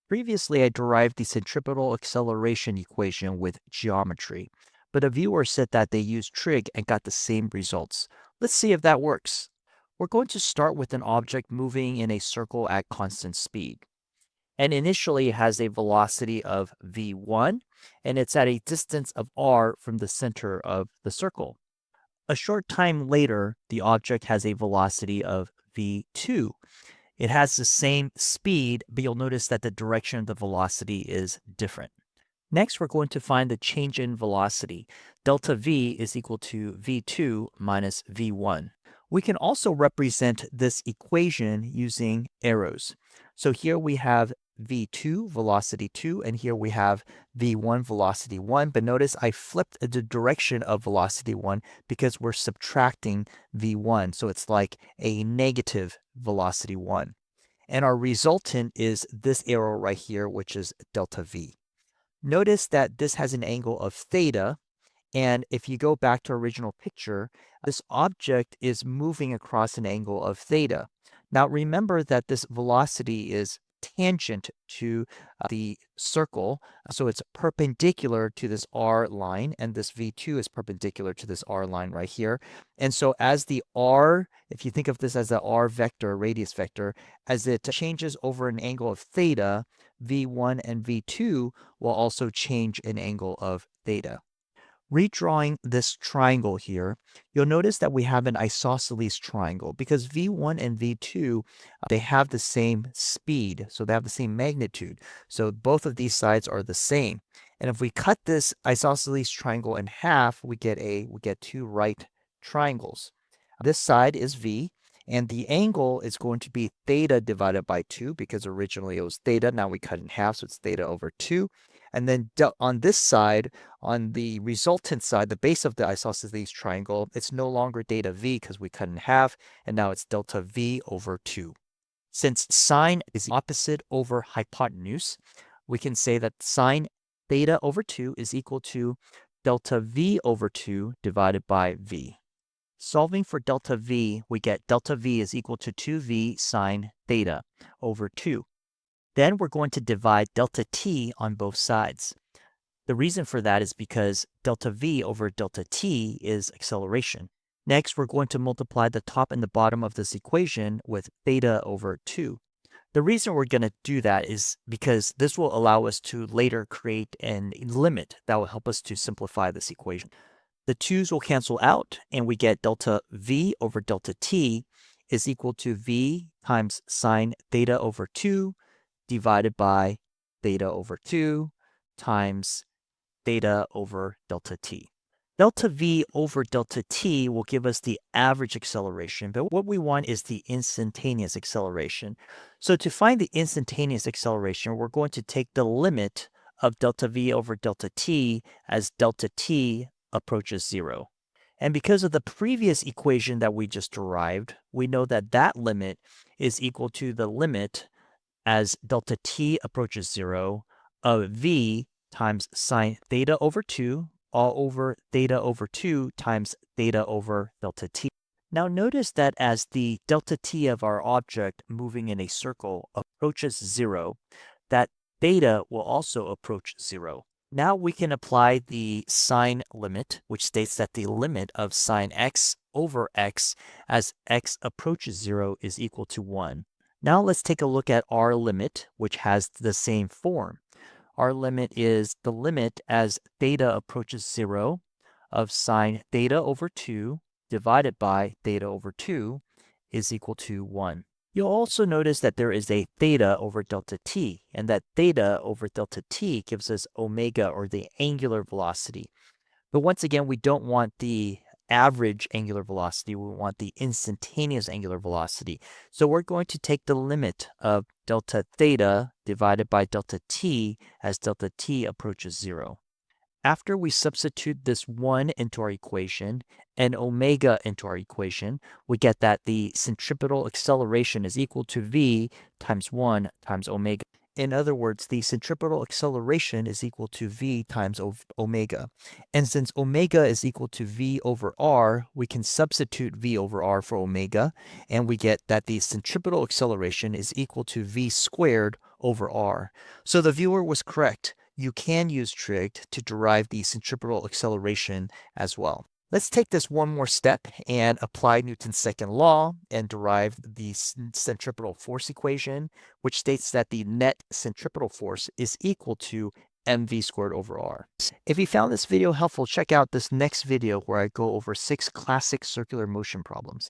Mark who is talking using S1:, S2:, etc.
S1: Previously, I derived the centripetal acceleration equation with geometry, but a viewer said that they used trig and got the same results. Let's see if that works. We're going to start with an object moving in a circle at constant speed. And initially it has a velocity of v1, and it's at a distance of r from the center of the circle. A short time later, the object has a velocity of v2. It has the same speed, but you'll notice that the direction of the velocity is different. Next, we're going to find the change in velocity. Delta v is equal to v2 minus v1. We can also represent this equation using arrows. So here we have v2, velocity 2, and here we have v1, velocity 1. But notice I flipped the direction of velocity 1 because we're subtracting v1. So it's like a negative velocity 1. And our resultant is this arrow right here, which is delta v. Notice that this has an angle of theta, and if you go back to our original picture, this object is moving across an angle of theta. Now remember that this velocity is tangent to the circle, so it's perpendicular to this r line, and this v2 is perpendicular to this r line right here. And so as the r, if you think of this as the r vector, radius vector, as it changes over an angle of theta, v1 and v2 will also change an angle of theta. Redrawing this triangle here, you'll notice that we have an isosceles triangle because v1 and v2, they have the same speed, so they have the same magnitude. So both of these sides are the same. And if we cut this isosceles triangle in half, we get two right triangles. This side is v, and the angle is going to be theta divided by 2 because originally it was theta. Now we cut in half, so it's theta over 2. And then on this side, on the resultant side, the base of the isosceles triangle, it's no longer theta v because we cut in half, and now it's delta v over 2. Since sine is opposite over hypotenuse, we can say that sine theta over 2 is equal to delta v over 2 divided by v. Solving for delta v, we get delta v is equal to 2v sine theta over 2. Then we're going to divide delta t on both sides. The reason for that is because delta v over delta t is acceleration. Next, we're going to multiply the top and the bottom of this equation with theta over 2. The reason we're going to do that is because this will allow us to later create a limit that will help us to simplify this equation. The 2's will cancel out, and we get delta v over delta t is equal to v times sine theta over 2 divided by theta over 2 times theta over delta t. Delta v over delta t will give us the average acceleration, but what we want is the instantaneous acceleration. So to find the instantaneous acceleration, we're going to take the limit of delta v over delta t as delta t approaches 0. And because of the previous equation that we just derived, we know that that limit is equal to the limit as delta t approaches 0 of v times sine theta over 2 all over theta over 2 times theta over delta t. Now notice that as the delta t of our object moving in a circle approaches 0, that theta will also approach 0. Now we can apply the sine limit, which states that the limit of sine x over x as x approaches 0 is equal to 1. Now let's take a look at our limit, which has the same form. Our limit is the limit as theta approaches 0 of sine theta over 2 divided by theta over 2 is equal to 1. You'll also notice that there is a theta over delta t, and that theta over delta t gives us omega, or the angular velocity. But once again, we don't want the average angular velocity, we want the instantaneous angular velocity. So we're going to take the limit of delta theta divided by delta t as delta t approaches 0. After we substitute this 1 into our equation and omega into our equation, we get that the centripetal acceleration is equal to v times 1 times omega. In other words, the centripetal acceleration is equal to v times omega. And since omega is equal to v over r, we can substitute v over r for omega, and we get that the centripetal acceleration is equal to v squared over r. So the viewer was correct. You can use trig to derive the centripetal acceleration as well. Let's take this one more step and apply Newton's second law and derive the centripetal force equation, which states that the net centripetal force is equal to mv squared over r. If you found this video helpful, check out this next video where I go over 6 classic circular motion problems.